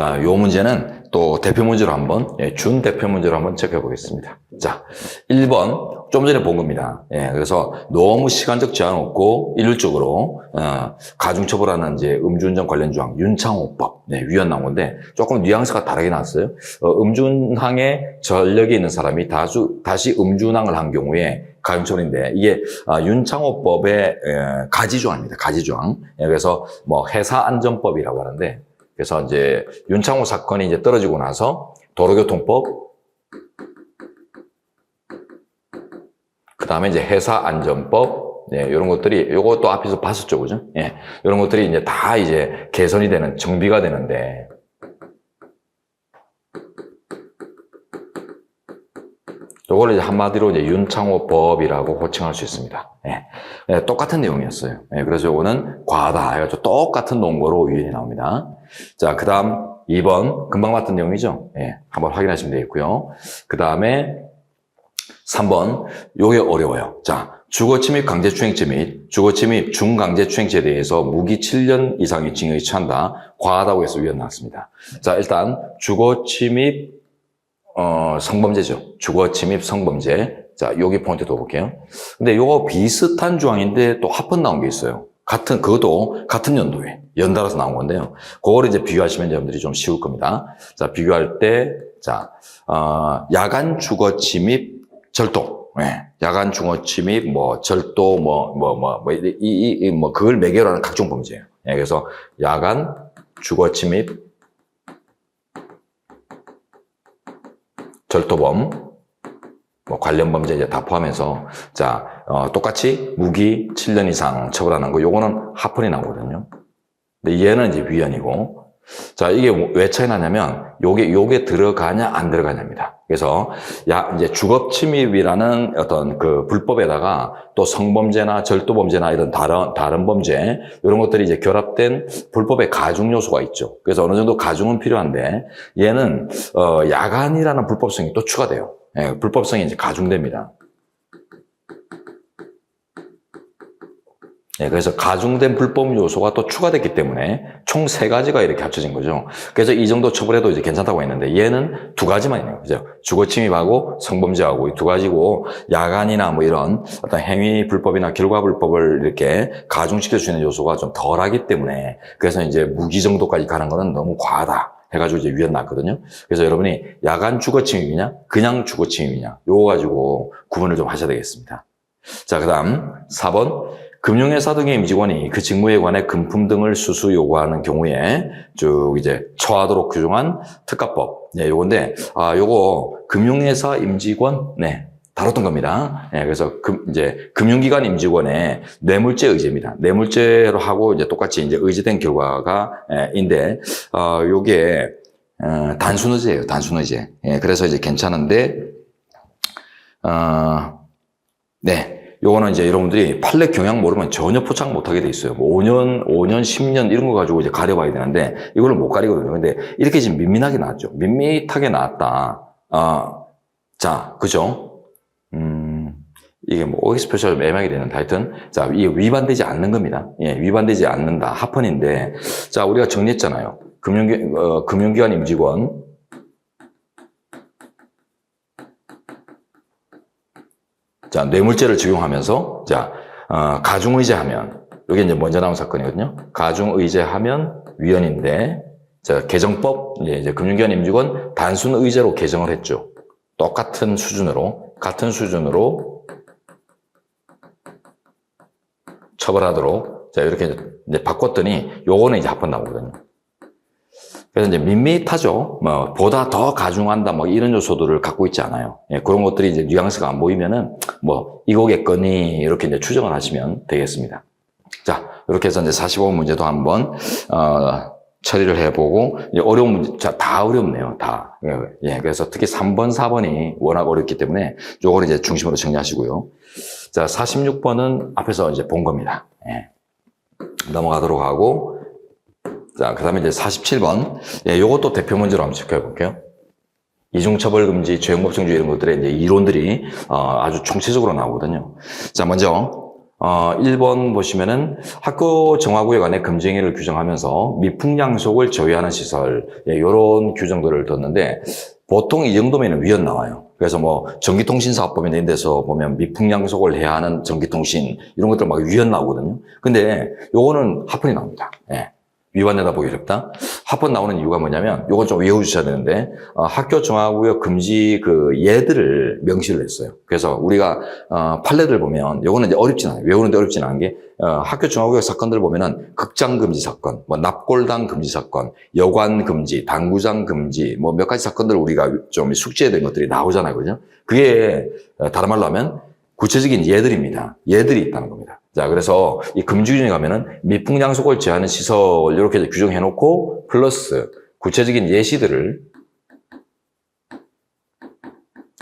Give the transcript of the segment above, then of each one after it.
자, 요 문제는 또 대표 문제로 한번, 준 대표 문제로 한번 체크해 보겠습니다. 자, 1번. 좀 전에 본 겁니다. 그래서 너무 시간적 제한 없고 일률적으로, 가중처벌하는 이제 음주운전 관련 조항, 윤창호법, 위헌 나온 건데 조금 뉘앙스가 다르게 나왔어요. 음주운항에 전력이 있는 사람이 다시 음주운항을 한 경우에 가중처벌인데 이게 윤창호법의 가지조항입니다. 가지조항. 그래서 뭐 회사안전법이라고 하는데 그래서 이제 윤창호 사건이 이제 떨어지고 나서 도로교통법, 그 다음에 이제 회사안전법, 이런 것들이, 요것도 앞에서 봤었죠, 그죠? 이런 것들이 이제 다 이제 개선이 되는, 정비가 되는데, 요걸 이제 한마디로 이제 윤창호법이라고 호칭할 수 있습니다. 똑같은 내용이었어요. 그래서 요거는 과하다 해가지고 똑같은 논거로 위헌이 나옵니다. 자, 그 다음 2번, 금방 봤던 내용이죠? 한번 확인하시면 되겠고요. 그 다음에 3번, 요게 어려워요. 자, 주거침입 강제추행죄 및 주거침입 중강제추행죄에 대해서 무기 7년 이상의 징역이 처한다. 과하다고 해서 위헌 나왔습니다. 자, 일단 주거침입 성범죄죠. 주거침입 성범죄. 자, 여기 포인트 더 볼게요. 근데 요거 비슷한 조항인데 또 합헌 나온 게 있어요. 그것도 같은 연도에 연달아서 나온 건데요. 그거를 이제 비교하시면 여러분들이 좀 쉬울 겁니다. 자, 비교할 때, 자, 야간 주거침입 절도. 야간 주거침입, 절도, 그걸 매개로 하는 각종 범죄예요. 그래서 야간 주거침입 절도범, 관련 범죄 이제 다 포함해서, 자, 똑같이 무기 7년 이상 처벌하는 거, 요거는 합헌이 나오거든요. 근데 얘는 이제 위헌이고, 자, 이게 왜 차이 나냐면, 요게 들어가냐, 안 들어가냐입니다. 그래서, 이제 주거침입이라는 어떤 그 불법에다가 또 성범죄나 절도범죄나 이런 다른 범죄, 이런 것들이 이제 결합된 불법의 가중 요소가 있죠. 그래서 어느 정도 가중은 필요한데, 얘는, 야간이라는 불법성이 또 추가돼요. 불법성이 이제 가중됩니다. 그래서 가중된 불법 요소가 또 추가됐기 때문에 총 3가지가 이렇게 합쳐진 거죠. 그래서 이 정도 처벌해도 이제 괜찮다고 했는데 얘는 2가지만 있네요. 그죠? 주거침입하고 성범죄하고 이 2가지고 야간이나 뭐 이런 어떤 행위 불법이나 결과 불법을 이렇게 가중시킬 수 있는 요소가 좀 덜하기 때문에 그래서 이제 무기 정도까지 가는 거는 너무 과하다. 해가지고 이제 위헌 났거든요. 그래서 여러분이 야간 주거침입이냐, 그냥 주거침입이냐, 요거 가지고 구분을 좀 하셔야 되겠습니다. 자, 그 다음 4번. 금융회사 등의 임직원이 그 직무에 관해 금품 등을 수수 요구하는 경우에 쭉 이제 처하도록 규정한 특가법. 요건데, 요거 금융회사 임직원, 다뤘던 겁니다. 그래서 이제 금융기관 임직원의 뇌물죄 의제입니다. 뇌물죄로 하고 이제 똑같이 이제 의제된 결과가 인데, 요게 단순 의제예요. 단순 의제. 그래서 이제 괜찮은데, 요거는 이제 여러분들이 판례 경향 모르면 전혀 포착 못하게 돼 있어요. 뭐 5년, 10년 이런 거 가지고 이제 가려봐야 되는데 이거를 못 가리거든요. 근데 이렇게 지금 밋밋하게 나왔죠. 밋밋하게 나왔다. 자, 그죠? 이게 뭐 OX표시가 좀 애매하게 되는데 하여튼 자, 이게 위반되지 않는 겁니다. 위반되지 않는다. 합헌인데 자, 우리가 정리했잖아요. 금융기관 임직원 자, 뇌물죄를 적용하면서, 자, 가중의제하면, 이게 이제 먼저 나온 사건이거든요. 가중의제하면 위헌인데, 자, 개정법, 이제 금융기관 임직원 단순 의제로 개정을 했죠. 똑같은 수준으로, 같은 수준으로 처벌하도록, 자, 이렇게 이제 바꿨더니, 요거는 이제 합헌 나오거든요. 그래서 이제 밋밋하죠. 보다 더 가중한다, 이런 요소들을 갖고 있지 않아요. 그런 것들이 이제 뉘앙스가 안 보이면은, 이거겠거니, 이렇게 이제 추정을 하시면 되겠습니다. 자, 이렇게 해서 이제 45번 문제도 한번, 처리를 해보고, 이제 어려운 문제, 자, 다 어렵네요, 다. 그래서 특히 3번, 4번이 워낙 어렵기 때문에, 요거를 이제 중심으로 정리하시고요. 자, 46번은 앞에서 이제 본 겁니다. 넘어가도록 하고, 자, 그 다음에 이제 47번. 요것도 대표 문제로 한번 체크해 볼게요. 이중처벌금지, 죄형법정주의 이런 것들의 이제 이론들이, 아주 총체적으로 나오거든요. 자, 먼저, 1번 보시면은 학교 정화구역 안에 금지 행위를 규정하면서 미풍양속을 저해하는 시설, 예, 요런 규정들을 뒀는데, 보통 이 정도면 위헌 나와요. 그래서 뭐 전기통신사업법이나 이런 데서 보면 미풍양속을 해야 하는 전기통신 이런 것들 막 위헌 나오거든요. 근데 요거는 합헌이 나옵니다. 예. 위반되다 보기 어렵다. 합헌 나오는 이유가 뭐냐면 요건 좀 외워주셔야 되는데 학교 정화구역 금지 그 예들을 명시를 했어요. 그래서 우리가 판례들 보면 요거는 이제 어렵진 않아요. 외우는데 어렵진 않은 게 학교 정화구역 사건들 보면은 극장 금지 사건, 뭐 납골당 금지 사건, 여관 금지, 당구장 금지 뭐 몇 가지 사건들 우리가 좀 숙지해야 될 것들이 나오잖아요, 그죠? 그게 다른 말로 하면 구체적인 예들입니다. 예들이 있다는 겁니다. 자, 그래서 이 금지 규정에 가면은 미풍양속을 제하는 시설 이렇게 규정해 놓고 플러스 구체적인 예시들을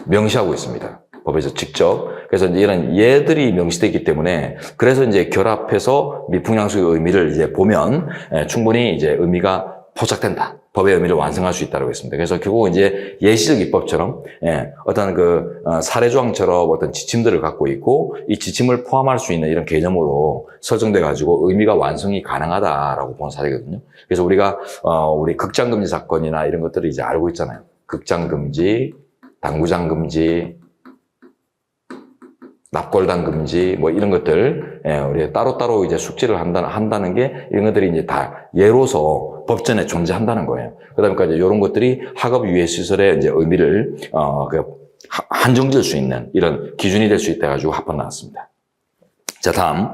명시하고 있습니다. 법에서 직접. 그래서 이제 이런 예들이 명시되기 때문에 그래서 이제 결합해서 미풍양속의 의미를 이제 보면 충분히 이제 의미가 포착된다. 법의 의미를 완성할 수 있다고 했습니다. 그래서 결국 이제 예시적 입법처럼 어떤 그 사례조항처럼 어떤 지침들을 갖고 있고 이 지침을 포함할 수 있는 이런 개념으로 설정돼 가지고 의미가 완성이 가능하다라고 본 사례거든요. 그래서 우리가 우리 극장 금지 사건이나 이런 것들을 이제 알고 있잖아요. 극장 금지, 당구장 금지, 납골당 금지, 뭐 이런 것들, 우리 따로따로 이제 숙지를 한다는 게 이런 것들이 이제 다 예로서 법전에 존재한다는 거예요. 그러니까 이제 이런 것들이 학업 유해시설의 이제 의미를, 한정질 수 있는 이런 기준이 될 수 있다 가지고 합헌 나왔습니다. 자, 다음.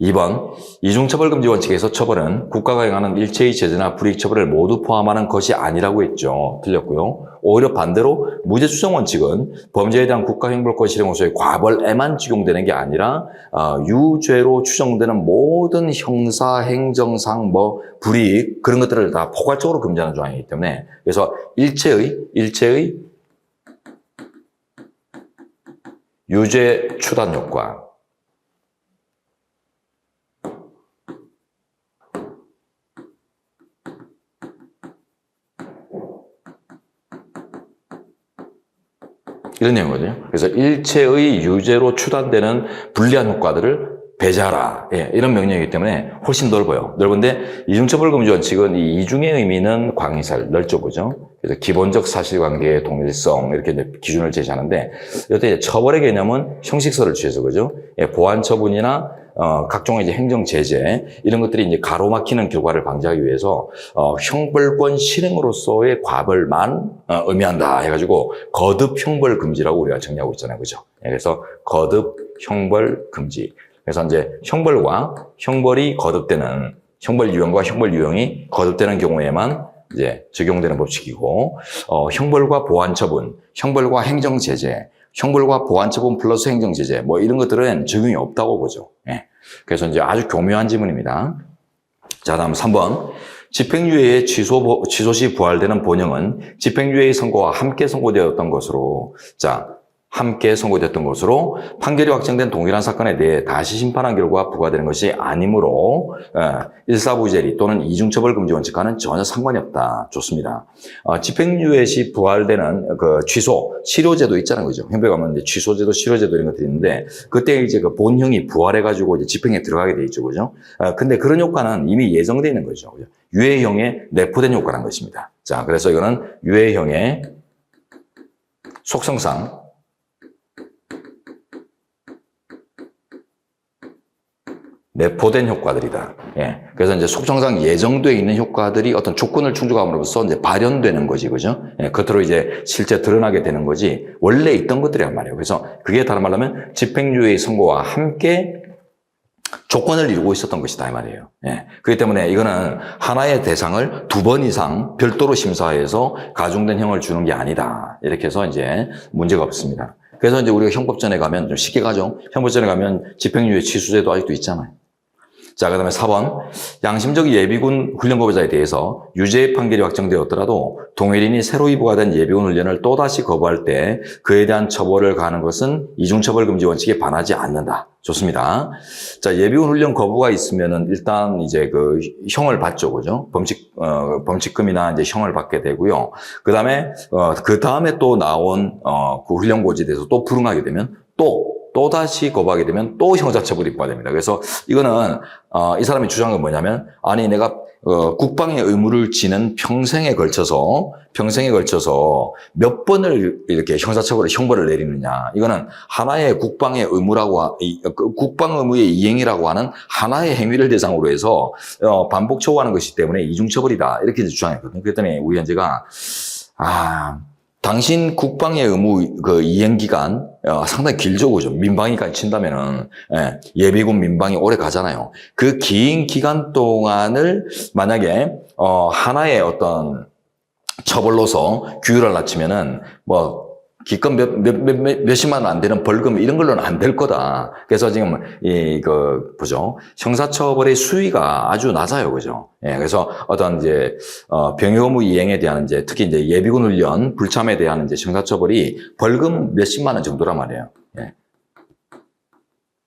2번, 이중처벌금지 원칙에서 처벌은 국가가 행하는 일체의 제재나 불이익 처벌을 모두 포함하는 것이 아니라고 했죠. 틀렸고요. 오히려 반대로 무죄추정 원칙은 범죄에 대한 국가형벌권 실행호소의 과벌에만 적용되는 게 아니라 유죄로 추정되는 모든 형사, 행정상, 뭐 불이익 그런 것들을 다 포괄적으로 금지하는 조항이기 때문에 그래서 일체의 유죄 추단 효과 이런 내용이거든요. 그래서 일체의 유죄로 추단되는 불리한 효과들을 배제하라. 예, 이런 명령이기 때문에 훨씬 넓어요. 넓은데 이중처벌금지 원칙은 이 이중의 의미는 광의살, 넓죠, 보죠. 그래서 기본적 사실관계의 동일성 이렇게 이제 기준을 제시하는데 이때 처벌의 개념은 형식설을 취해서 그죠. 예, 보안 처분이나 각종의 이제 행정 제재 이런 것들이 이제 가로막히는 결과를 방지하기 위해서 형벌권 실행으로서의 과벌만 의미한다 해가지고 거듭 형벌 금지라고 우리가 정리하고 있잖아요, 그죠? 예, 그래서 거듭 형벌 금지. 그래서 이제 형벌과 형벌이 거듭되는 형벌 유형과 형벌 유형이 거듭되는 경우에만 이제 적용되는 법칙이고 형벌과 보안 처분, 형벌과 행정 제재, 형벌과 보안 처분 플러스 행정 제재 뭐 이런 것들은 적용이 없다고 보죠. 예. 그래서 이제 아주 교묘한 지문입니다. 자, 다음 3번. 집행유예의 취소 시 부활되는 본형은 집행유예의 선고와 함께 선고되었던 것으로 함께 선고됐던 것으로 판결이 확정된 동일한 사건에 대해 다시 심판한 결과 부과되는 것이 아니므로 일사부재리 또는 이중처벌금지 원칙과는 전혀 상관이 없다. 좋습니다. 집행유예 시 부활되는 그 취소, 실효제도 있잖아요, 그죠? 형법에 가면 이제 취소제도, 실효제도 이런 것들이 있는데 그때 이제 그 본형이 부활해가지고 이제 집행에 들어가게 돼 있죠, 그죠? 근데 그런 효과는 이미 예정되어 있는 거죠, 그죠? 유예형에 내포된 효과란 것입니다. 자, 그래서 이거는 유예형의 속성상 내포된 효과들이다. 예. 그래서 이제 속성상 예정되어 있는 효과들이 어떤 조건을 충족함으로써 이제 발현되는 거지, 그죠? 예. 겉으로 이제 실제 드러나게 되는 거지, 원래 있던 것들이란 말이에요. 그래서 그게 다른 말로 하면 집행유예의 선고와 함께 조건을 이루고 있었던 것이다, 이 말이에요. 예. 그렇기 때문에 이거는 하나의 대상을 2번 이상 별도로 심사해서 가중된 형을 주는 게 아니다. 이렇게 해서 이제 문제가 없습니다. 그래서 이제 우리가 형법전에 가면 좀 쉽게 가죠. 형법전에 가면 집행유예 취소제도 아직도 있잖아요. 자, 그 다음에 4번. 양심적 예비군 훈련거부자에 대해서 유죄 판결이 확정되었더라도 동일인이 새로 부과된 예비군 훈련을 또다시 거부할 때 그에 대한 처벌을 가하는 것은 이중처벌금지 원칙에 반하지 않는다. 좋습니다. 자, 예비군 훈련 거부가 있으면은 일단 이제 그 형을 받죠, 그죠? 범칙금이나 이제 형을 받게 되고요. 그 다음에 또 나온 그 훈련고지에 대해서 또 불응하게 되면 또 또다시 거부하게 되면 또 형사처벌이 부과됩니다. 그래서 이거는 이 사람이 주장한 건 뭐냐면 아니 내가 국방의 의무를 지는 평생에 걸쳐서 몇 번을 이렇게 형벌을 내리느냐. 이거는 하나의 국방의 의무라고, 국방 의무의 이행이라고 하는 하나의 행위를 대상으로 해서 반복 처우하는 것이기 때문에 이중처벌이다. 이렇게 주장했거든요. 그랬더니 우리 현재가 당신 국방의 의무 그 이행 기간 상당히 길죠, 그죠? 민방위까지 친다면은 예비군 민방위 오래 가잖아요. 그 긴 기간 동안을 만약에 하나의 어떤 처벌로서 규율을 낮추면은 뭐 기껏 몇십만 원 안 되는 벌금 이런 걸로는 안 될 거다. 그래서 지금 보죠. 형사처벌의 수위가 아주 낮아요, 그죠? 예, 그래서 어떤 이제 병역 의무 이행에 대한 이제 특히 이제 예비군 훈련 불참에 대한 이제 형사처벌이 벌금 몇십만 원 정도란 말이에요. 예.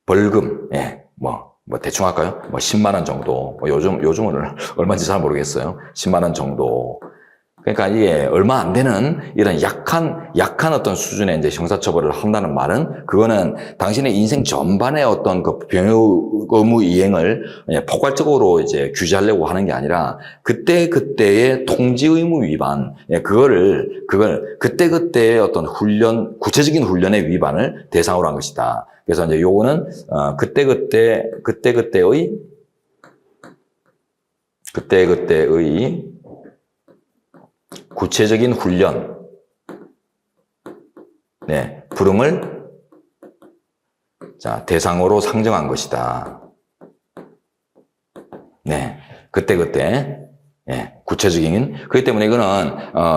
벌금, 예, 뭐 대충 할까요? 뭐 10만 원 정도. 요즘은 얼마인지 잘 모르겠어요. 10만 원 정도. 그러니까 이게 얼마 안 되는 이런 약한 어떤 수준의 이제 형사처벌을 한다는 말은 그거는 당신의 인생 전반의 어떤 그 병역 의무 이행을 포괄적으로 이제 규제하려고 하는 게 아니라 그때의 통지 의무 위반, 그걸 그때의 어떤 구체적인 훈련의 위반을 대상으로 한 것이다. 그래서 이제 요거는 그때의 구체적인 훈련, 불응을 대상으로 상정한 것이다. 구체적인. 그렇기 때문에 이거는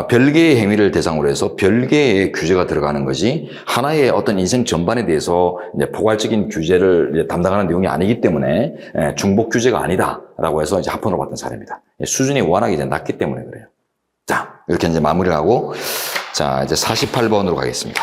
별개의 행위를 대상으로 해서 별개의 규제가 들어가는 것이 하나의 어떤 인생 전반에 대해서 이제 포괄적인 규제를 이제 담당하는 내용이 아니기 때문에 중복 규제가 아니다라고 해서 이제 합헌으로 봤던 사례입니다. 수준이 워낙 이제 낮기 때문에 그래요. 자, 이렇게 이제 마무리를 하고, 자, 이제 48번으로 가겠습니다.